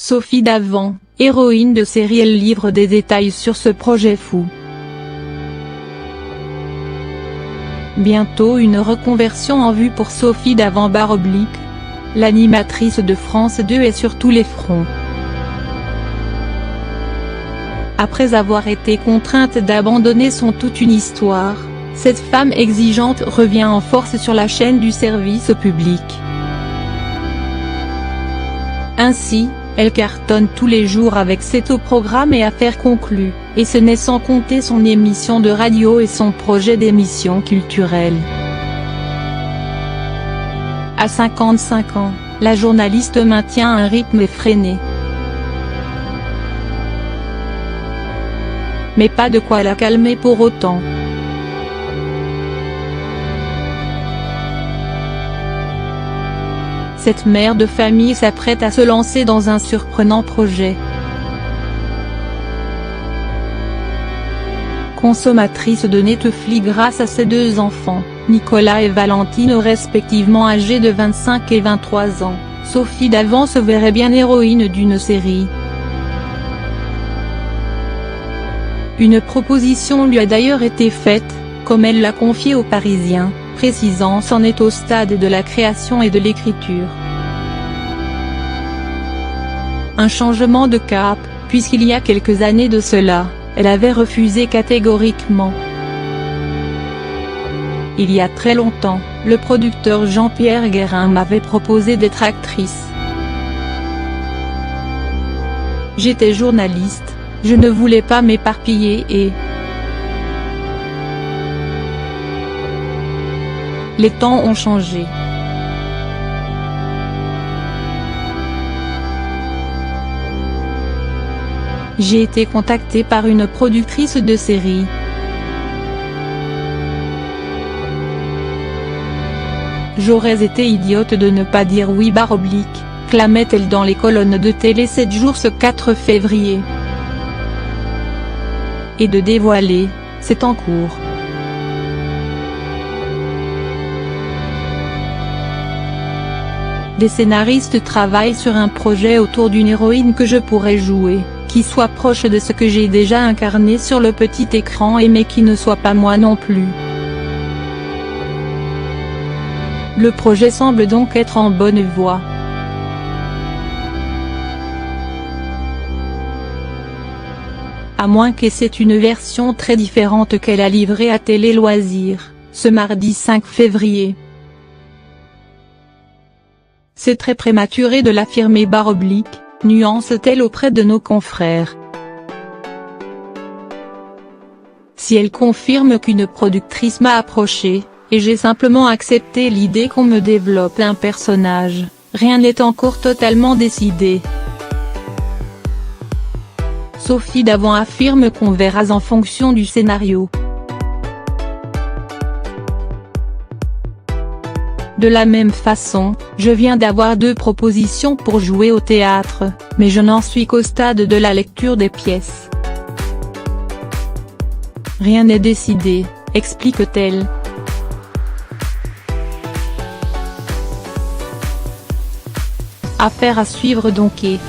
Sophie Davant, héroïne de série, elle livre des détails sur ce projet fou. Bientôt une reconversion en vue pour Sophie Davant /. L'animatrice de France 2 est sur tous les fronts. Après avoir été contrainte d'abandonner son Toute une histoire, cette femme exigeante revient en force sur la chaîne du service public. Ainsi, elle cartonne tous les jours avec ses programmes et affaires conclues, et ce n'est sans compter son émission de radio et son projet d'émission culturelle. À 55 ans, la journaliste maintient un rythme effréné. Mais pas de quoi la calmer pour autant. Cette mère de famille s'apprête à se lancer dans un surprenant projet. Consommatrice de Netflix grâce à ses 2 enfants, Nicolas et Valentine respectivement âgés de 25 et 23 ans, Sophie Davant se verrait bien héroïne d'une série. Une proposition lui a d'ailleurs été faite, comme elle l'a confié aux Parisiens, précisant s'en est au stade de la création et de l'écriture. Un changement de cap, puisqu'il y a quelques années de cela, elle avait refusé catégoriquement. Il y a très longtemps, le producteur Jean-Pierre Guérin m'avait proposé d'être actrice. J'étais journaliste, je ne voulais pas m'éparpiller et… Les temps ont changé. J'ai été contactée par une productrice de série. J'aurais été idiote de ne pas dire oui /, clamait-elle dans les colonnes de Télé 7 jours ce 4 février. Et de dévoiler, c'est en cours. Des scénaristes travaillent sur un projet autour d'une héroïne que je pourrais jouer, qui soit proche de ce que j'ai déjà incarné sur le petit écran mais qui ne soit pas moi non plus. Le projet semble donc être en bonne voie. À moins que c'est une version très différente qu'elle a livrée à Télé Loisirs, ce mardi 5 février. C'est très prématuré de l'affirmer /, nuance-t-elle auprès de nos confrères. Si elle confirme qu'une productrice m'a approché, et j'ai simplement accepté l'idée qu'on me développe un personnage, rien n'est encore totalement décidé. Sophie Davant affirme qu'on verra en fonction du scénario. De la même façon, je viens d'avoir 2 propositions pour jouer au théâtre, mais je n'en suis qu'au stade de la lecture des pièces. Rien n'est décidé, explique-t-elle. Affaire à suivre donc et…